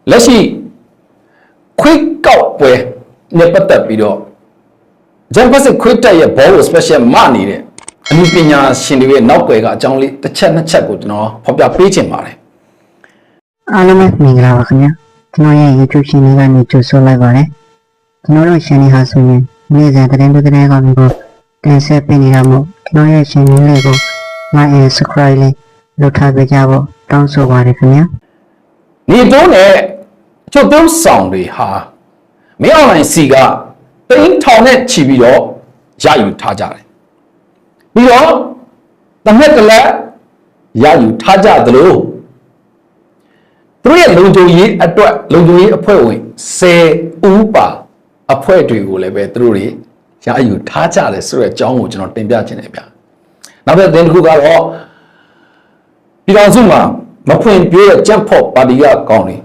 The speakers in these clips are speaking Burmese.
လက်ရှိခွေးကောက်ပွဲနဲ့ပတ်သက်ပြီးတော့ဂျမ်ဖတ်စစ်ခွေးတက်ရဲ့ဘောကို special မနေတဲ့အမှုပညာရှင်တွေရဲ့နောက်ွယ်ကအကြောင်းလေးတစ်ချက်နှစ်ချက်ကိုကျွန်တော်ဖော်ပြပေးချင်ပါတယ်အားလုံးပဲမင်္ဂလာပါခင်ဗျာကျွန်တော်ရဲ့ YouTube channel ကနေကြိုဆိုလိုက်ပါတယ်ကျွန်တော်တို့ channel ဟာဆိုရင်နေ့စဉ်သတင်းတွေသတင်းကောင်းတွေကိုတင်ဆက်ပေးနေတာမို့ကျွန်တော်ရဲ့ channel လေးကို like and subscribe လေးလုပ်ထားပေးကြဖို့တောင်းဆိုပါတယ်ခင်ဗျာဒီတော့နဲ့ချုပ်သုံးဆောင်တွေဟာမင်းအွန်လိုင်းစီကတိန်းထောင်နဲ့ချီပြီးတော့ရယူထားကြတယ်ပြီးတော့တမက်တလက်ရယူထားကြသလိုသူတို့ရဲ့လုံခြုံရေးအတွက်လုံခြုံရေးအဖွဲ့ဝင်10ဦးပါအဖွဲ့တွေကိုလည်းပဲသူတို့တွေရယူထားကြတယ်ဆိုတဲ့အကြောင်းကိုကျွန်တော်တင်ပြချင်တယ်ဗျာနောက်တစ်သင်တစ်ခုကတော့ပြည်တော်စုမှာမဖွင့်ပြတဲ့ကြက်ဖို့ပါတီကကောင်းတယ်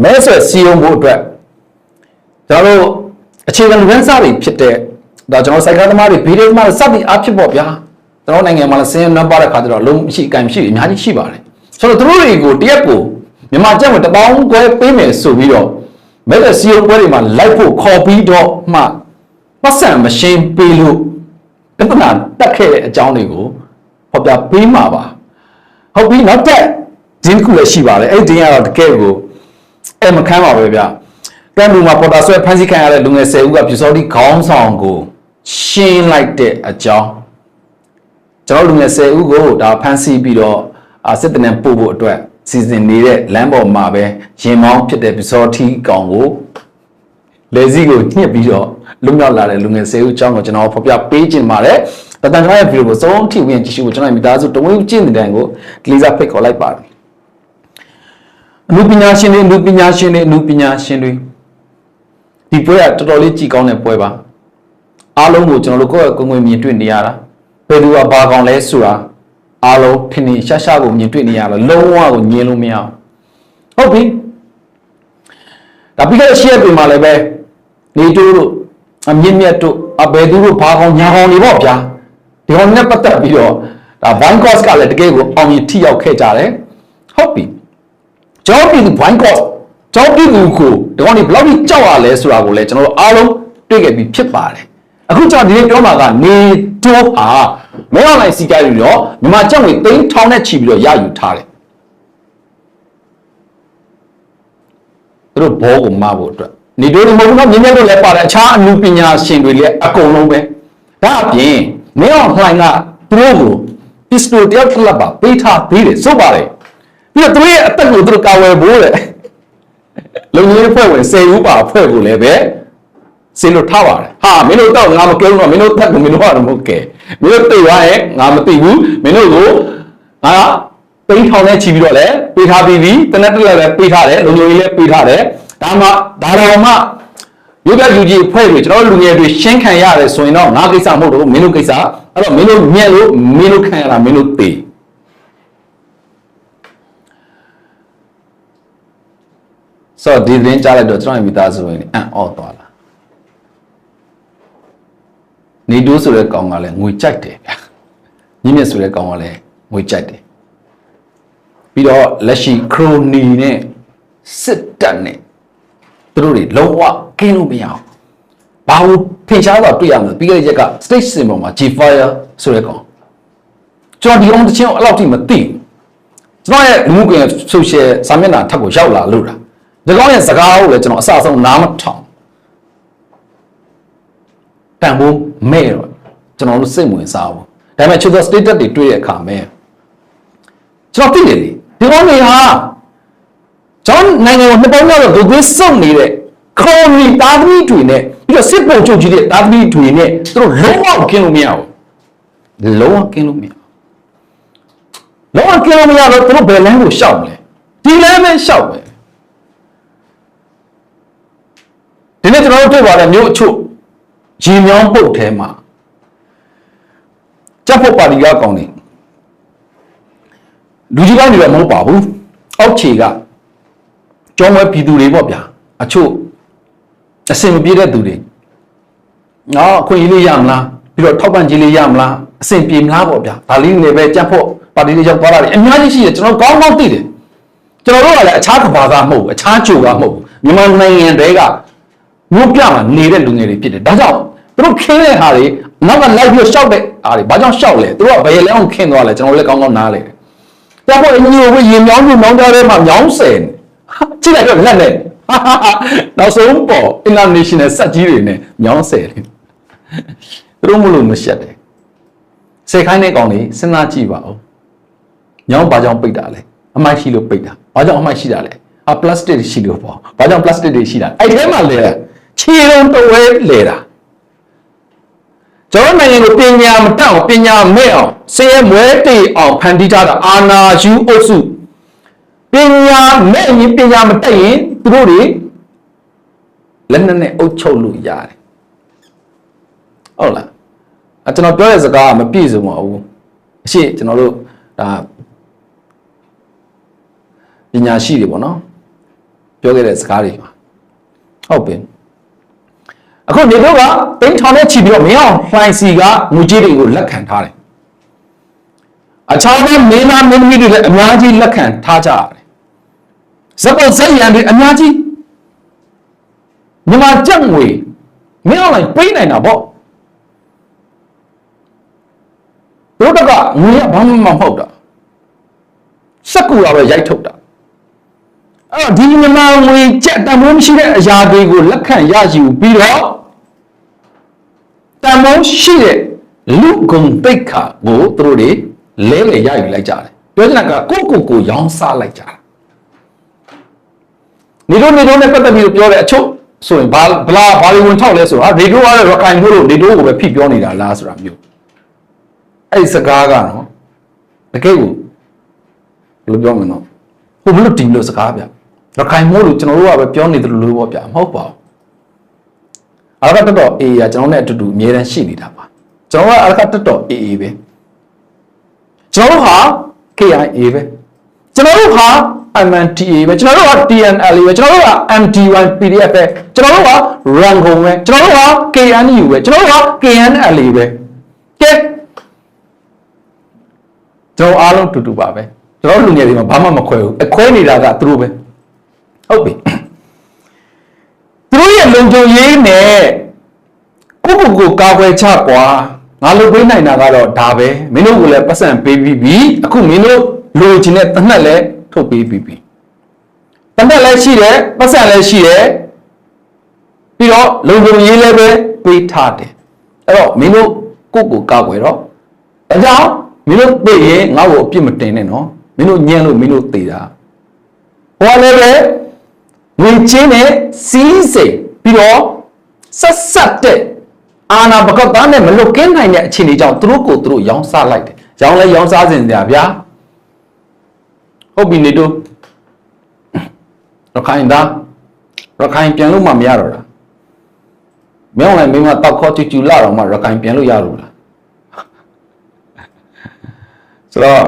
မဲဆွယ်စီယုံဖို့အတွက်ကျွန်တော်တို့အခြေခံလူရန်စားတွေဖြစ်တဲ့ဒါကျွန်တော်စိုက်ကားသမားတွေဗီဒီယိုသမားတွေစသည်အားဖြစ်ပေါ့ဗျာကျွန်တော်နိုင်ငံမှာလည်းစင်းနံပါတ်တဲ့ခါကျတော့လုံးရှိအကင်ရှိအများကြီးရှိပါတယ်ဆိုတော့သူတို့တွေကိုတရက်ကိုမြန်မာကျပ်မှာ1000ခွဲပေးမယ်ဆိုပြီးတော့မဲဆွယ်စီယုံပွဲတွေမှာလိုက်ဖို့ခေါ်ပြီးတော့မှပတ်စံမရှင်းပေးလို့ပြဿနာတက်ခဲ့တဲ့အကြောင်းတွေကိုဟောပြပေးမှာပါဟုတ်ပြီနောက်တက်ဒီခုလည်းရှိပါတယ်အဲ့ဒီကတော့တကယ်ကိုအဲ့မခမ်းပါပဲဗျတန်လူမှာပေါ်တာဆွဲဖန်ဆီးခံရတဲ့လူငယ်10ဦးကပြူစောတိခေါင်းဆောင်ကိုရှင်းလိုက်တဲ့အကြောင်းကျွန်တော်လူငယ်10ဦးကိုဒါဖန်ဆီးပြီးတော့စစ်တပ်နဲ့ပို့ဖို့အတွက်စီစဉ်နေတဲ့လမ်းပေါ်မှာပဲရင်မောင်းဖြစ်တဲ့ပြူစောတိကောင်ကိုလေစီးကိုညှစ်ပြီးတော့လွတ်မြောက်လာတဲ့လူငယ်10ဦးအကြောင်းကိုကျွန်တော်ဖော်ပြပေးခြင်းပါတယ်တန်တန်ရဲ့ဗီဒီယိုကိုစုံထိဝင်ကြည့်ရှုဖို့ကျွန်တော်မိသားစုတဝင်းကျင့်တဲ့တိုင်ကိုဒီလေးစားဖိတ်ခေါ်လိုက်ပါတယ်အမှုပညာရှင်တွေဒီပွဲကတော်တော်လေးကြည်ကောင်းတဲ့ပွဲပါအားလုံးကိုကျွန်တော်တို့ကိုယ့်ရဲ့ကိုယ်ကိုမြင်တွေ့နေရတာဘယ်သူကဘာကောင်လဲဆိုတာအားလုံးထင်ထင်ရှားရှားကိုမြင်တွေ့နေရတာလုံးဝကိုညင်လို့မရဟုတ်ပြီဒါပြီးခဲ့တဲ့ရှေ့ပြင်မှာလည်းပဲနေတိုးတို့အမြင့်မြတ်တို့ဘယ်သူတို့ဘာကောင်ညာကောင်တွေပေါ့ဗျာဒီကောင်နဲ့ပတ်သက်ပြီးတော့ဒါ Vine Course ကလည်းတကယ်ကိုအောင်မြင်ထိရောက်ခဲ့ကြတယ်ဟုတ်ပြီကျွန်တော်ပြည်သူ Vine Course ကျွန်တော်ပြည်သူကိုဒီကောင်တွေဘယ်လောက်ထိကြောက်ရလဲဆိုတာကိုလည်းကျွန်တော်တို့အားလုံးတွေ့ခဲ့ပြီးဖြစ်ပါတယ်အခုကျွန်တော်ဒီနေ့ပြောမှာကနေတိုးဟာမဲအွန်လိုင်းစီကယူတော့မြန်မာကျပ်ငွေ3000နဲ့ချီပြီးတော့ရယူထားတယ်သူတို့ဘောကိုမဖို့အတွက်နေတိုးတွေမဟုတ်ဘူးနော်မြင်းမြတ်တို့လည်းပါတယ်အခြားအမှုပညာရှင်တွေလည်းအကုန်လုံးပဲဒါအပြင်မဲအွန်လိုင်းကသူတို့ကိုပစ္စတိုတယောက်တစ်လက်ပါပေးထားပေးတယ်ဆိုပါတယ်ပြီးတော့သူတို့ရဲ့အသက်ကိုသူတို့ကာဝယ်ဖို့တဲ့လုံငင်းဖွဲ့ဝင်10ဦးပါအဖွဲ့ကိုလည်းပဲစေလို့ထားပါတယ်ဟာမင်းတို့တော့ငါမကဲဘူးတော့မင်းတို့တက်ကိုမင်းတို့ကတော့မဟုတ်ကဲမင်းတို့သိသွားရဲ့ငါမသိဘူးမင်းတို့ကိုငါပိန်းထောင်နဲ့ချီပြီးတော့လည်းပေးထားပြီးပြီတနက်တက်လည်းပေးထားတယ်လုံငင်းလည်းပေးထားတယ်ဒါမှဒါတော်မှရုပ်ပြယူကြီးဖွဲ့ပြီးကျွန်တော်လူငယ်တွေရှင်းခံရတယ်ဆိုရင်တော့ငါကိစ္စမဟုတ်တော့မင်းတို့ကိစ္စအဲ့တော့မင်းတို့ညက်လို့မင်းတို့ခံရတာမင်းတို့သိဆိုတော့ဒီသတင်းကြားလိုက်တော့ကျွန်တော်မိသားစုဝင်အံ့ဩသွားလာနေတိုးဆိုတဲ့ကောင်ကလည်းငွေကြိုက်တယ်ဗျာညမြင့်ဆိုတဲ့ကောင်ကလည်းငွေကြိုက်တယ်ပြီးတော့လက်ရှိခရိုနီနဲ့စစ်တပ်နဲ့သူတို့တွေလုံးဝကင်းလို့မရအောင်ဘာလို့ဖင်ရှားတော့တွေ့ရမလဲပြီးခဲ့တဲ့ရက်က stage symbol မှာ G-Fire ဆိုတဲ့ကောင်ကျွန်တော်ဒီအောင်တချင်းအဲ့လောက်ထိမသိကျွန်တော်ရဲ့လူမှုကွန်ရက် social စာမျက်နှာထပ်ကိုရောက်လာလို့လားဒီကောင်ရဲ့စကားကိုလည်းကျွန်တော်အစအဆုံးနားမထောင်တန်ဖိုးမဲ့တော့ကျွန်တော်တို့စိတ်ဝင်စားဘူးဒါပေမဲ့ချူသော status တွေတွေ့တဲ့အခါမဲ့ကျွန်တော်သိတယ်လေဒီကောင်တွေဟာကျွန်တော်နိုင်ငံကိုနှစ်ပေါင်းများတော့ဒုက္ခစုံနေတဲ့ခရိုနီတာသမီတွေနဲ့ပြီးတော့စစ်ပုံချုပ်ကြီးတဲ့တာသမီတွေနဲ့သူတို့လုံးဝကင်းလို့မရဘူးလုံးဝကင်းလို့မရလုံးဝကင်းလို့မရတော့သူတို့ဘယ်လမ်းကိုရှောက်မလဲဒီလမ်းပဲရှောက်ပဲဒီနေ့ကျွန်တော်တို့တွေ့ပါတဲ့မျိုးအချို့ရေမြောင်းပုတ်ထဲမှာကြက်ဖို့ပါတီကကောင်းတယ်လူကြီးကောင်းတွေတော့မဟုတ်ပါဘူးအောက်ခြေကကျောင်းဝဲပြည်သူတွေပေါ့ဗျာအချို့အစင်မပြေတဲ့သူတွေနော်အခွင့်အရေးလေးရမလားပြီးတော့ထောက်ပံ့ခြင်းလေးရမလားအစင်ပြေမလားပေါ့ဗျာဒါလေးနေပဲကြက်ဖို့ပါတီလေးရောက်သွားတာအများကြီးရှိတယ်ကျွန်တော်ကောင်းကောင်းသိတယ် ကျွန်တော်တို့ကလည်းအခြားကဘာသာမဟုတ်ဘူးအခြားကြိုကမဟုတ်ဘူးမြန်မာနိုင်ငံတွေကမြို့ပြမှာနေတဲ့လူငယ်တွေဖြစ်တယ်ဒါကြောင့်သူတို့ခင်းတဲ့ဟာတွေနောက်ကလိုက်ပြီးရှောက်တဲ့ဟာတွေဘာကြောင့်ရှောက်လဲသူတို့ကဘယ်လဲအောင်ခင်းသွားလဲကျွန်တော်လည်းကောင်းကောင်းနားလဲတယ်ပေါ်အညိုကိုရင်မြောင်းမှုမြောင်းကြတဲ့မှာမြောင်းဆယ်ကြည့်လိုက်တော့လက်နဲ့နောက်ဆုံးပေါ် international စက်ကြီးတွေနဲ့မြောင်းဆယ်တယ်သူတို့မလို့မရှက်တယ်စေခိုင်းတဲ့ကောင်လေးစဉ်းစားကြည့်ပါဦးမြောင်းဘာကြောင့်ပိတ်တာလဲအမိုက်ရှိလို့ပိတ်တာဘာကြောင့်အမိုက်ရှိတာလဲပလတ်စတစ်ရှိလို့ပေါ့ဘာကြောင့်ပလတ်စတစ်တွေရှိတာအဲ့ထဲမှာလဲခြေလုံးတဝဲလဲတာကျွန်တော်နိုင်ငံကိုပညာမတတ်အောင်ပညာမဲ့အောင်စင်ရဲမွဲတေအောင်ဖန်တီးထားတာအာနာယူအုပ်စုပညာမဲ့ရင်ပညာမတတ်ရင်သူတို့တွေလက်နဲ့အုပ်ချုပ်လို့ရတယ်ဟုတ်လားကျွန်တော်ပြောတဲ့စကားကမပြည့်စုံပါဘူးအရှိကျွန်တော်တို့ဒါပညာရှိတွေပေါ့နော်ပြောခဲ့တဲ့စကားတွေပါဟုတ်ပြီအခုနေတော့ကတိန်ထောင်နဲ့ချီပြီးတော့မင်းအောင်လှိုင်စီကငွေကြေးတွေကိုလက်ခံထားတယ်အခြားသောမင်းသားမင်းသမီးတွေလည်းအများကြီးလက်ခံထားကြရတယ်ဇက်ပေါ်ဇက်ရန်တွေအများကြီးမြန်မာကျပ်ငွေမင်းအောင်လှိုင်ပေးနိုင်တာပေါ့တို့တကငွေကဘာမှမဟုတ်တာစက်ကူကပဲရိုက်ထုတ်တာအဲ့တော့ဒီမြန်မာငွေကျပ်တန်ဖိုးမရှိတဲ့အရာတွေကိုလက်ခံရယူပြီးတော့တန်ဖိုးရှိတဲ့လူကုန်ပိတ်ခါကိုသူတို့တွေလဲလေရယူလိုက်ကြတယ်ပြောချင်တာကကိုရောင်းစားလိုက်ကြတာနေတို့နဲ့ပတ်သက်ပြီးပြောတဲ့အချုပ်ဆိုရင်ဘာတွေဝင်ထောက်လဲဆိုတော့နေတို့ကတော့ရခိုင်မို့လို့နေတို့ကိုပဲဖိပြောနေတာလားဆိုတာမျိုးအဲ့ဒီစကားကနော်တကယ်ကိုဘယ်လိုပြောမလဲနော်ဟိုဘလို့တင်လို့စကားဗျရခိုင်မို့လို့ကျွန်တော်တို့ကပဲပြောနေတယ်လို့ပေါ့ဗျမဟုတ်ပါဘူးအရကတတော်အေးရကျွန်တော်နဲ့အတူတူအမြဲတမ်းရှိနေတာပါကျွန်တော်ကအရကတတော်အေးပဲကျွန်တော်တို့ဟာ KIA ပဲကျွန်တော်တို့ဟာ MNTA ပဲကျွန်တော်တို့က TNL ပဲကျွန်တော်တို့က MD1 PDF ပဲကျွန်တော်တို့က Rango ပဲကျွန်တော်တို့က KNU ပဲကျွန်တော်တို့က KNL ပဲကဲကျွန်တော်အားလုံးတူတူပါပဲကျွန်တော်လူငယ်တွေမှာဘာမှမခွဲဘူးအခွဲနေတာကသူတို့ပဲဟုတ်ပြီသူတို့ရဲ့လုံခြုံရေးနဲ့ကိုကာကွယ်ချကွာငါလုပ်ပေးနိုင်တာကတော့ဒါပဲမင်းတို့ကလည်းပတ်စံပေးပြီးပြီအခုမင်းတို့လိုချင်တဲ့တနက်လည်းထုတ်ပေးပြီးပြီတနက်လည်းရှိတယ်ပတ်စံလည်းရှိတယ်ပြီးတော့လုံခြုံရေးလည်းပဲပေးထားတယ်အဲ့တော့မင်းတို့ကိုကာကွယ်တော့ဒါကြောင့်မင်းတို့သိရင်ငါ့ကိုအပြစ်မတင်နဲ့နော်မင်းတို့ညံ့လို့မင်းတို့သိတာဟောလည်းပဲဝင်ချင်းနဲ့စီးစိမ်ပြီးတော့ဆက်တဲ့အာနာဘကတ်သားနဲ့မလွတ်ကင်းနိုင်တဲ့အခြေအနေကြောင့်သူတို့ရောင်းစားလိုက်တယ်ရောင်းလဲရောင်းစားစင်တယ်ဗျာဟုတ်ပြီနေတို့ရခိုင်ပြန်လို့မှမရတော့တာမင်းလည်းမင်းမတောက်ခေါ်ချူလာတော့မှရခိုင်ပြန်လို့ရလို့လားဆိုတော့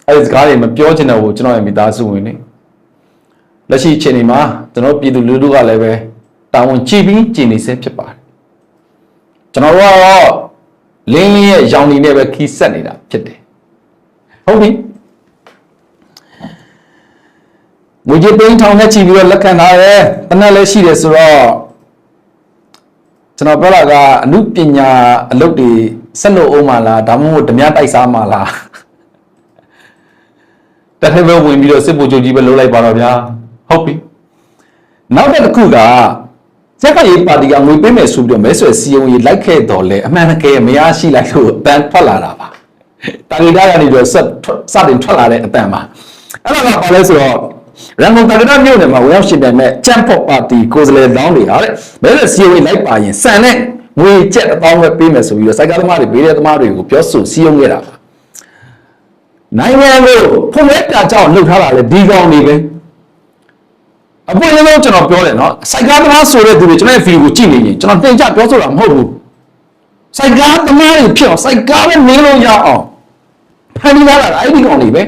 အဲ့ဒီစကားတွေမပြောချင်တော့ဘူးကျွန်တော်ရဲ့မိသားစုဝင်နေလက်ရှိအခြေအနေမှာကျွန်တော်ပြည်သူလူထုကလည်းပဲတာဝန်ကြည့်ပြီးကြည်နေစေဖြစ်ပါတယ်ကျွန်တော်တို့ကတော့လင်းရဲ့ရောင်နေနဲ့ပဲခီးဆက်နေတာဖြစ်တယ်ဟုတ်ပြီငွေကြေးသိန်းထောင်နဲ့ချီပြီးတော့လက်ခံထားတယ်တနက်လည်းရှိတယ်ဆိုတော့ကျွန်တော်ပြောတာကအမှုပညာအလုပ်တွေဆက်လို့အောင်မလားဒါမှမဟုတ်ဓမြတိုက်စားမလားတစ်ထပ်ပဲဝင်ပြီးတော့စစ်ဗိုလ်ချုပ်ကြီးပဲလုပ်လိုက်ပါတော့ဗျာဟုတ်ပြီနောက်တစ်ခုကစက်ကရေးပါတီကငွေပေးမယ်ဆိုပြီးတော့မဲဆွယ်စီယုံရေးလိုက်ခဲ့တော်လဲအမှန်တကယ်မရရှိလိုက်လို့အတန်ထွက်လာတာပါတာဂီတာကနေတော့စတင်ထွက်လာတဲ့အတန်ပါအဲ့ဒါကဘာလဲဆိုတော့ရန်ကုန်တာဂီတာမြို့နယ်မှာဝင်ရောက်ရှင်ပြိုင်မဲ့ချမ်ပေါ့ပါတီကိုယ်စားလှယ်လောင်းတွေဟာတဲ့မဲဆွယ်စီယုံရေးလိုက်ပါရင်စံနဲ့ငွေကျပ်1000ပဲပေးမယ်ဆိုပြီးတော့စိုက်ကားသမားတွေဘေးတဲ့သမားတွေကိုပြောဆိုစီယုံခဲ့တာပါနိုင်ငံကိုဖုန်မဲပြကြောင်းလှုပ်ထားတာလေဒီကောင်တွေပဲအပွင့်လုံးကျွန်တော်ပြောတယ်နော်စိုက်ကားသမားဆိုတဲ့သူတွေကျွန်တော်ရဲ့ဗီဒီယိုကိုကြည့်နေရင်ကျွန်တော်တင်ကြပြောဆိုတာမဟုတ်ဘူးစိုက်ကားသမားတွေဖြစ်အောင်စိုက်ကားပဲနင်းလို့ရအောင်ဖန်တီးလာတာအဲ့ဒီကောင်တွေပဲ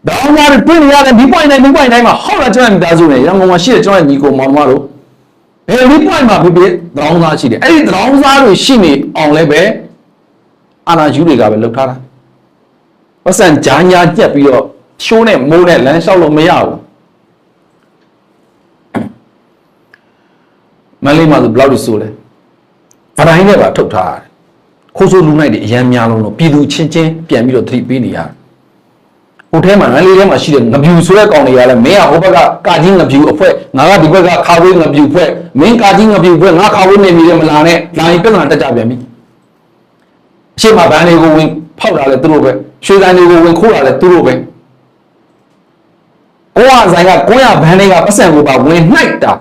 တောင်းလာတွေ့နေရတယ်ဒီ point တိုင်းမှာဟုတ်လားကျွန်တော်မိသားစုနဲ့ရန်ကုန်မှာရှိတဲ့ကျွန်တော်ညီကိုမောင်မတို့ဘယ်ဒီ point မှာဖြစ်တောင်းစားရှိတယ်အဲ့ဒီတောင်းစားတွေရှိနေအောင်လည်းပဲအာနာယူတွေကပဲလှုပ်ထားတာပတ်စံဂျာညာညက်ပြီးတော့ ရှိုးနဲ့မိုးနဲ့လမ်းလျှောက်လို့မရဘူးမလေးမှာဆိုဘယ်လောက်ဒီဆိုလဲဗတိုင်းနဲ့ပါထုတ်ထားတယ်ခိုးဆိုးလူနိုင်တွေအရန်များလုံးတော့ပြည်သူချင်းချင်းပြန်ပြီးတော့သတိပေးနေရတယ်ဟိုထဲမှာမလေးထဲမှာရှိတဲ့ငပြူဆိုတဲ့ကောင်တွေကလည်းမင်းကဟိုဘက်ကကာကြီးငပြူအဖွဲငါကဒီဘက်ကခါဝေးငပြူဖွဲမင်းကာကြီးငပြူဖွဲငါခါဝေးနေပြီလေမလာနဲ့လာရင်ပြဿနာတက်ကြပြန်ပြီအရှိမဘန်းတွေကိုဝင်ဖောက်တာလဲသူတို့ပဲရွှေဆိုင်တွေကိုဝင်ခိုးတာလဲသူတို့ပဲကိုရဆိုင်ကကိုရဘန်းတွေကပတ်စံကိုပါဝင်နှိုက်တာ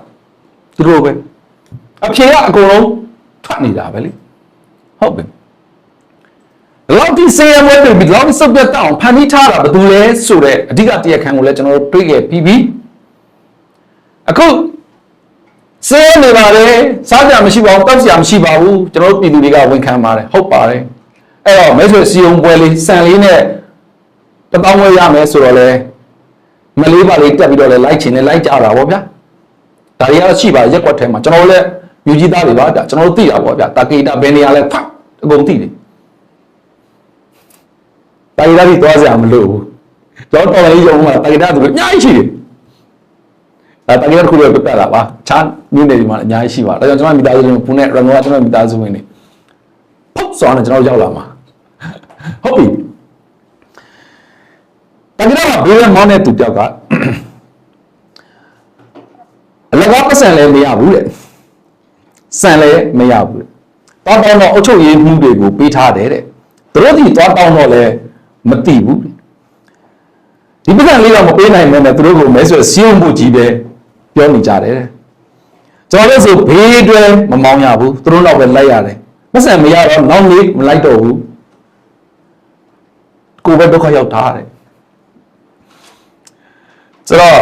သူတို့ပဲအဖြေကအကုန်လုံးထွက်နေတာပဲလေဟုတ်ပြီလောက်ဒီစေရမွေးပြီးလောက်စပ်ပြတ်တောင်းဖန်တီးထားတာဘယ်သူလဲဆိုတော့အဓိကတရားခံကိုလည်းကျွန်တော်တို့တွေးခဲ့ပြီးပြီအခုစေရနေပါတယ်စားကြမရှိပါဘူးတောက်ကြမရှိပါဘူးကျွန်တော်တို့ပြည်သူတွေကဝန်ခံပါတယ်ဟုတ်ပါတယ်အဲ့တော့မဲဆွေစီယုံပွဲလေးစံလေးနဲ့တပေါင်းဝဲရမယ်ဆိုတော့လေမလေးပါလေးတက်ပြီးတော့လေလိုက်ချင်လေလိုက်ကြတာဗောဗျာဒါတွေကတော့ရှိပါရက်ကွက်ထဲမှာကျွန်တော်လည်းမြူကြီးသားတွေပါဗျာကျွန်တော်တို့သိတာဗောဗျာတာကေတာဘယ်နေရာလဲဖတ်အကုန်သိတယ်တာကေတာတွေသွားစရာမလိုဘူးကျွန်တော်တော်လေးရုံမှာတာကေတာတွေအများကြီးရှိတယ်တာကေတာတစ်ခုပဲပြတ်လာပါချားမြို့နယ်ဒီမှာအများကြီးရှိပါဒါကြောင့်ကျွန်တော်မိသားစုတွေပူနဲ့ရန်ကုန်ကကျွန်တော်မိသားစုဝင်တွေဖုတ်စောင်းနဲ့ကျွန်တော်ရောက်လာမှာဟုတ်ပြီတာကေတာကဘေးကမောင်းတဲ့သူပြောက်ကအလကားပတ်စံလည်းမရဘူးတဲ့စံလည်းမရဘူးတဲ့တောင်းတော့အုတ်ချုပ်ရေးမှုတွေကိုပေးထားတယ်တဲ့သူတို့ဒီတောင်းတော့လည်းမသိဘူးဒီပတ်စံလေးတော့မပေးနိုင်မယ်နဲ့သူတို့ကမဲဆိုစီးုံမှုကြီးပဲပြောနေကြတယ်တဲ့ကျွန်တော်လည်းဆိုဘေးတွဲမမောင်းရဘူးသူတို့တော့ပဲလိုက်ရတယ်ပတ်စံမရတော့နောက်နေ့မလိုက်တော့ဘူးကိုယ်ပဲဒုက္ခရောက်တာတဲ့ဆိုတော့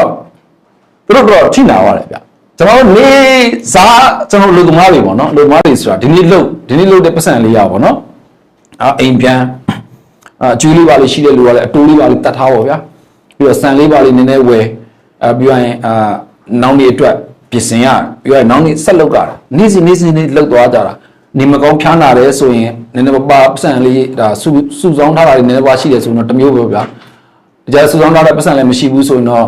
သူတို့ကတော့ထိနာရတယ်ဗျကျွန်တော်နေစားကျွန်တော်လူသမားတွေပေါ့နော်လူသမားတွေဆိုတာဒီနေ့လုတ်တဲ့ပတ်စံလေးရပါပေါ့နော်အိမ်ပြန်အကျွေးလေးပါလေးရှိတဲ့လူကလည်းအတိုးလေးပါလေးတတ်ထားပါဗျာပြီးတော့ဆန်လေးပါလေးနည်းနည်းဝယ်ပြီးရင်နောင်နေအတွက်ပြင်ဆင်ရပြီးတော့နောင်နေဆက်လုတ်တာနေ့စဉ်နေ့လုတ်သွားကြတာနေမကောင်းဖျားနာတယ်ဆိုရင်နည်းနည်းပါပတ်စံလေးဒါစုဆောင်းထားတာတွေနည်းနည်းပါရှိတယ်ဆိုတော့တစ်မျိုးပဲဗျာဒါကြစုဆောင်းထားတဲ့ပတ်စံလည်းမရှိဘူးဆိုရင်တော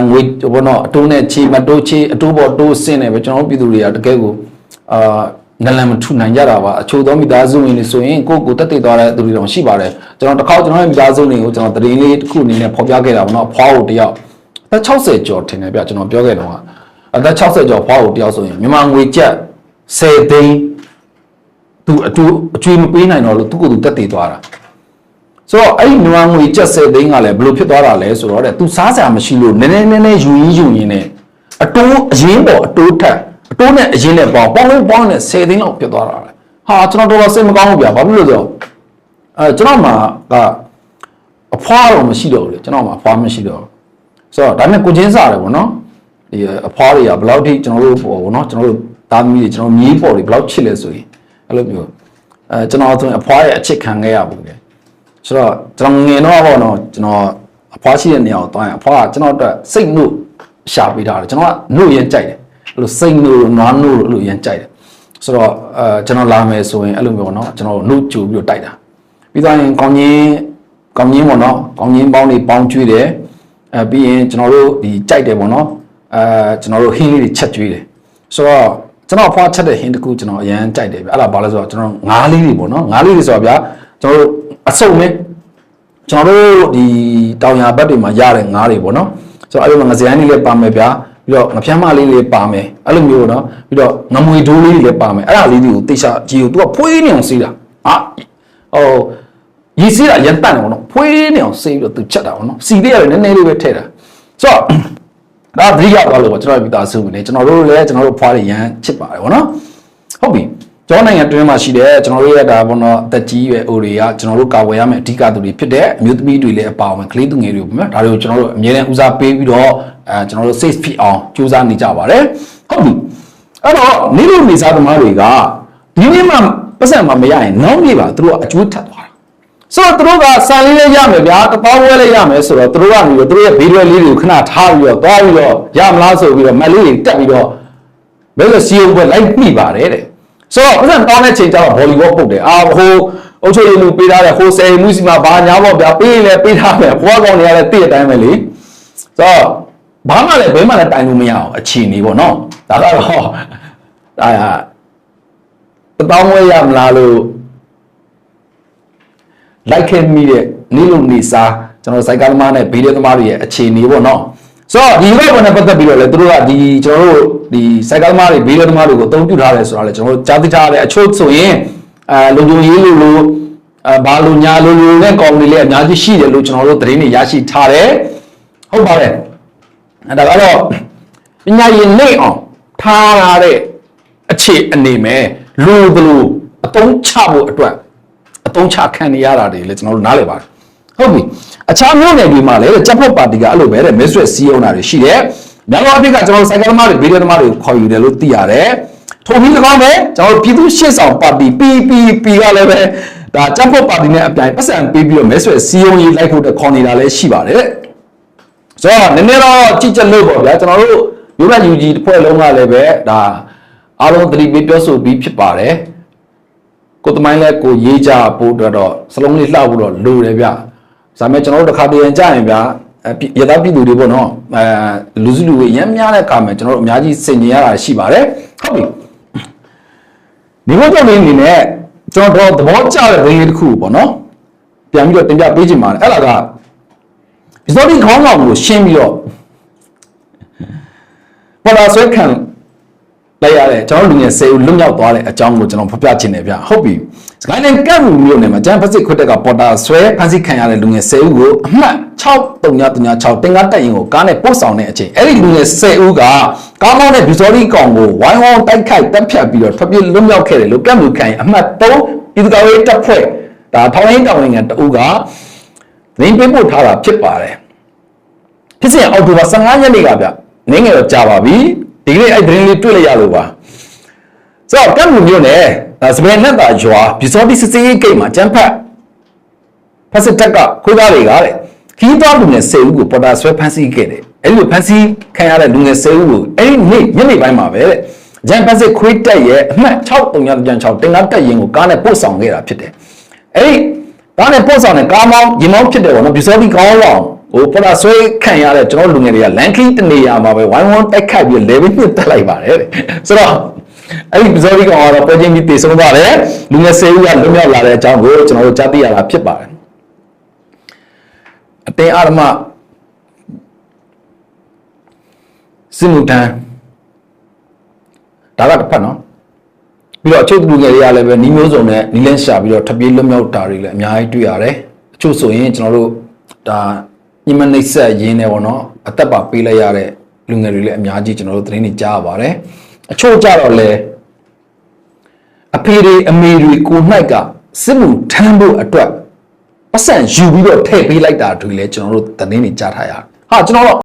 ့ငွေဘောနော်အတိုးနဲ့ချေမတိုးချေအတိုးပေါ်တိုးဆင်းတယ်ပဲကျွန်တော်တို့ပြည်သူတွေကတကယ်ကိုနလန်မထူနိုင်ကြတာပါအချို့သောမိသားစုဝင်တွေဆိုရင်ကိုတက်တည်သွားတဲ့သူတွေတော့ရှိပါတယ်ကျွန်တော်တစ်ခေါက်ကျွန်တော်ရဲ့မိသားစုတွေကိုကျွန်တော်တရင်လေးတစ်ခုအနေနဲ့ဖော်ပြခဲ့တာပေါ့နော်ဖွားကိုတယောက်အသက်60ကျော်ထင်တယ်ဗျကျွန်တော်ပြောခဲ့တော့အသက်60ကျော်ဖွားကိုတယောက်ဆိုရင်မြန်မာငွေကျပ်10သိန်းသူအကျွေးမပေးနိုင်တော့လို့သူ့ကိုယ်သူတက်တည်သွားတာဆိုတော့အဲ့ဒီမြန်မာငွေကျပ်10သိန်းကလည်းဘယ်လိုဖြစ်သွားတာလဲဆိုတော့တဲ့သူစားစရာမရှိလို့နည်းနည်းယူရင်းနဲ့အတိုးအရင်ပေါ်အတိုးထက်အတိုးနဲ့အရင်နဲ့ပေါင်းနဲ့10သိန်းလောက်ဖြစ်သွားတာလေဟာကျွန်တော်တော်စိတ်မကောင်းဘူးဗျာဘာဖြစ်လို့လဲဆိုတော့ကျွန်တော်မှာကအဖွားတော့မရှိတော့ဘူးလေကျွန်တော်မှာအဖွားမရှိတော့ဆိုတော့ဒါနဲ့ကိုချင်းစားတယ်ပေါ့နော်ဒီအဖွားတွေကဘယ်လောက်ထိကျွန်တော်တို့ပေါ့နော်ကျွန်တော်တို့သားသမီးတွေကျွန်တော်မြေးပေါ်တွေဘယ်လောက်ချစ်လဲဆိုရင်အဲ့လိုမျိုးကျွန်တော်ဆိုရင်အဖွားရဲ့အချစ်ခံခဲ့ရဘူးလေဆိုတော့ကျွန်တော်ငယ်တော့ပေါ့နော်ကျွန်တော်အဖွားရှိတဲ့နေရာကိုသွားရင်အဖွားကကျွန်တော်အတွက်စိတ်နှုတ်ရှာပေးထားတယ်ကျွန်တော်ကနှုတ်ရင်ကြိုက်တယ်အဲ့လိုစိတ်နှုတ်နွားနှုတ်အဲ့လိုရင်ကြိုက်တယ်ဆိုတော့ကျွန်တော်လာမယ်ဆိုရင်အဲ့လိုမျိုးပေါ့နော်ကျွန်တော်နှုတ်ကြိုပြီးတော့တိုက်တာပြီးသွားရင်ကောင်းကြီးပေါ့နော်ကောင်းကြီးပေါင်းတွေပေါင်းကျွေးတယ်ပြီးရင်ကျွန်တော်တို့ဒီကြိုက်တယ်ပေါ့နော်ကျွန်တော်တို့ဟင်းလေးတွေချက်ကျွေးတယ်ဆိုတော့ကျွန်တော်အဖွားချက်တဲ့ဟင်းတစ်ခုကျွန်တော်အရန်ကြိုက်တယ်ဗျအဲ့ဒါဘာလဲဆိုတော့ကျွန်တော်ငါးလေးတွေပေါ့နော်ငါးလေးတွေဆိုတော့ဗျာကျွန်တော်တို့အစုံနဲ့ကျွန်တော်တို့ဒီတောင်ရဘက်တွေမှာရတဲ့ငါးတွေပေါ့နော်ဆိုတော့အဲ့လိုငစရန်လေးလည်းပါမယ်ဗျာပြီးတော့ငဖြမ်းမလေးလည်းပါမယ်အဲ့လိုမျိုးနော်ပြီးတော့ငမွေဒိုးလေးလည်းပါမယ်အဲ့ဒါလေးတွေကိုတိတ်ချကြီးကိုသူကဖွေးနေအောင်စေးတာဟာရီစေးတာရန်တန့်တယ်ပေါ့နော်ဖွေးနေအောင်စေးပြီးတော့သူချက်တာပေါ့နော်စီလေးရတယ်နည်းနည်းလေးပဲထည့်တာဆိုတော့ဒါသတိရသွားလို့ပေါ့ကျွန်တော်မိသားစုဝင်နေကျွန်တော်တို့လည်းကျွန်တော်တို့ဖွားရရန်ချစ်ပါတယ်ပေါ့နော်ဟုတ်ပြီကျွန်တော်နိုင်ငံတွင်းမှာရှိတဲ့ကျွန်တော်တို့ရဲ့ဒါပေါ့နော်တက်ကြီးရွယ်အိုတွေကကျွန်တော်တို့ကာဝယ်ရမယ့်အဓိကသူတွေဖြစ်တဲ့အမျိုးသမီးတွေလည်းအပါအဝင်ကလေးသူငယ်တွေပေါ့နော်ဒါတွေကိုကျွန်တော်တို့အမြဲတမ်းဦးစားပေးပြီးတော့ကျွန်တော်တို့ safe ဖြစ်အောင်ကြိုးစားနေကြပါတယ်ဟုတ်ပြီအဲ့တော့နေ့လိုနေစားသမားတွေကဒီနေ့မှပတ်စံမှမရရင်နောက်နေ့ပါသူတို့ကအကျိုးထပ်သွားတာဆိုတော့သူတို့ကစံလေးလေးရမယ်ဗျာတပေါင်းဝဲလေးရမယ်ဆိုတော့သူတို့ကနေပြီးသူတို့ရဲ့ဘေးရွယ်လေးတွေကိုခဏထားပြီးတော့သွားပြီးတော့ရမလားဆိုပြီးတော့မက်လေးတွေတက်ပြီးတော့ဘယ်လိုစီယုံပွဲလိုက်မိပါတယ်တဲ့ဆိုတော့ပတ်စံတောင်းတဲ့ချိန်ကျတော့ဗော်လီဘောပုတ်တယ်ဟို အုတ်ချုပ်ရည်မှုပေးထားတဲ့ဟိုဆယ်မှုစီမှာဘာညာပေါ့ဗျာပေးရင်လည်းပေးထားမယ်ဘွားကောင်တွေကလည်းတည့်တဲ့အတိုင်းပဲလေဆိုတော့ဘာမှလည်းဘယ်မှလည်းတိုင်လို့မရအောင်အခြေအနေပေါ့နော်ဒါကတော့ဒါတောင်းဝဲရမလားလို့လိုက်ခဲ့မိတဲ့နေ့လိုနေ့စားကျွန်တော်စိုက်ကားသမားနဲ့ဘေးရဲသမားတွေရဲ့အခြေအနေပေါ့နော်ဆိုတော့ဒီဘက်ကနေပတ်သက်ပြီးတော့လေသူတို့ကဒီကျွန်တော်တို့ဒီစိုက်ကားသမားတွေဘေးရဲသမားတွေကိုအသုံးပြုထားတယ်ဆိုတာလေကျွန်တော်တို့ကြားသိထားတယ်အချို့ဆိုရင်လုံခြုံရေးလို့ဘာလို့ညာလို့နဲ့ကော်မတီလေးအများကြီးရှိတယ်လို့ကျွန်တော်တို့သတင်းတွေရရှိထားတယ်ဟုတ်ပါတယ်ဒါကတော့ပညာရည်နေအောင်ထားရတဲ့အခြေအနေမဲ့လူဘလို့အတုံးချဖို့အတွက်အတုံးချခံနေရတာတွေလည်းကျွန်တော်တို့နားလည်ပါတယ်ဟုတ်ပြီအခြားမျိုးနယ်တွေမှာလည်းကြက်ဖို့ပါတီကအဲ့လိုပဲတဲ့မဲဆွဲစီးအောင်တာတွေရှိတယ်များသောအားဖြင့်ကကျွန်တော်တို့စိုက်ကသမားတွေဗီဒီယိုသမားတွေကိုခေါ်ယူတယ်လို့သိရတယ်ထို့ပြီး၎င်းပဲကျွန်တော်တို့ပြည်သူ့ရှေ့ဆောင်ပါတီ PPP ကလည်းပဲဒါကြက်ဖို့ပါတီနဲ့အပြိုင်ပတ်စံပေးပြီးတော့မဲဆွဲစီးအောင်ရေးလိုက်ဖို့ခေါ်နေတာလည်းရှိပါတယ်ဆိုတော့နည်းနည်းတော့ကြည့်ချက်လို့ပေါ့ဗျာကျွန်တော်တို့မျိုးဘက် UG တစ်ဖွဲ့လုံးကလည်းပဲဒါအားလုံးသတိပေးပြောဆိုပြီးဖြစ်ပါတယ်ကိုသမိုင်းလဲကိုရေးကြဖို့တော့စလုံးလေးလှဖို့တော့လိုတယ်ဗျဒါပေမဲ့ကျွန်တော်တို့တစ်ခါတည်းရင်ကြရင်ဗျရသားပြည်သူတွေပေါ့နော်လူစုလူဝေးရမ်းများတဲ့အခါမှာကျွန်တော်တို့အများကြီးစင်ကြင်ရတာရှိပါတယ်ဟုတ်ပြီဒီဘက်ကြောင့်အနေနဲ့ကျွန်တော်သဘောကျတဲ့သတင်းလေးတစ်ခုပေါ့နော်ပြန်ပြီးတော့တင်ပြပေးချင်ပါတယ်အဲ့ဒါကဒီစောဒီခေါင်းဆောင်ကိုရှင်းပြီးတော့ပေါ်လာဆွဲခံလိုက်ရတယ်ကျွန်တော်လူငယ်10ဦးလွတ်မြောက်သွားတဲ့အကြောင်းကိုကျွန်တော်ဖော်ပြချင်တယ်ဗျဟုတ်ပြီစကိုင်းတိုင်းကပ်မှုမြို့နယ်မှာကျန်းဖက်စစ်ခွတ်တက်ကပေါ်တာဆွဲဖမ်းဆီးခံရတဲ့လူငယ်10ဦးကိုအမှတ်6336တင်ကားတက်ရင်ကိုကားနဲ့ပို့ဆောင်တဲ့အချိန်အဲ့ဒီလူငယ်10ဦးကကားမောင်းတဲ့ဒီစောဒီကောင်ကိုဝိုင်းဝန်းတိုက်ခိုက်တပ်ဖြတ်ပြီးတော့ထွက်ပြေးလွတ်မြောက်ခဲ့တယ်လို့ကပ်မှုခံရင်အမှတ်3ပြည်သူ့ကာကွယ်ရေးတပ်ဖွဲ့ဒါထောင်ရင်းတောင်ဝင်ငံတအုပ်ကသတင်းပေးပို့ထားတာဖြစ်ပါတယ်ဖြစ်စဉ်အောက်တိုဘာ15ရက်နေ့ကဗျနင်းငယ်တော့ကြာပါပြီဒီနေ့အဲ့သတင်းလေးတွေ့လိုက်ရလို့ပါဆိုတော့ကပ်မှုမျိုးနဲ့စပယ်နဲ့တာရွာဘီစောဒီစစ်စေးဂိတ်မှာကျန်းဖက်စစ်တပ်ကခိုးသားတွေကတဲ့ခီးသားလူငယ်10ဦးကိုပေါ်တာဆွဲဖမ်းဆီးခဲ့တယ်အဲ့လိုဖမ်းဆီးခံရတဲ့လူငယ်10ဦးကိုအဲ့ဒီနေ့ညနေပိုင်းမှာပဲတဲ့ကျန်းဖက်စစ်ခွေးတက်ရဲ့အမှတ်6336တင်ကားတက်ရင်ကိုကားနဲ့ပို့ဆောင်ခဲ့တာဖြစ်တယ်အဲ့ဒီကားနဲ့ပို့ဆောင်တဲ့ကားမောင်းရင်မောင်းဖြစ်တယ်ပေါ့နော်ဘီစောဒီကောင်းလောင်ဟိုပေါ်တာဆွဲခံရတဲ့ကျွန်တော်လူငယ်တွေကလန်ခီးတနေရာမှာပဲဝိုင်းဝန်းတိုက်ခိုက်ပြီး level နှစ်တက်လိုက်ပါတယ်ဆိုတော့အဲ့ဒီဇော်ဒီကောင်ကတော့ပေါ်ချင်းပြီးတည်ဆုံးသွားတယ်လူငယ်10ဦးကလွတ်မြောက်လာတဲ့အကြောင်းကိုကျွန်တော်တို့ကြားသိရတာဖြစ်ပါတယ်အတင်းအာရမစစ်မှုထမ်းဒါကတစ်ဖက်နော်ပြီးတော့အချို့လူငယ်တွေကလည်းပဲနီးမျိုးစုံနဲ့နီးလန်းရှာပြီးတော့ထပ်ပြေးလွတ်မြောက်တာတွေလည်းအများကြီးတွေ့ရတယ်အချို့ဆိုရင်ကျွန်တော်တို့ဒါညီမနှိပ်ဆက်ရင်းနေပေါ့နော်အသက်ပါပေးလိုက်ရတဲ့လူငယ်တွေလည်းအများကြီးကျွန်တော်တို့သတင်းတွေကြားရပါတယ်အချို့ကြတော့လေအဖေတွေအမေတွေကို၌ကစစ်မှုထမ်းဖို့အတွက်ပတ်စံယူပြီးတော့ထည့်ပေးလိုက်တာတွေလည်းကျွန်တော်တို့သတင်းတွေကြားထားရဟာကျွန်တော်တို့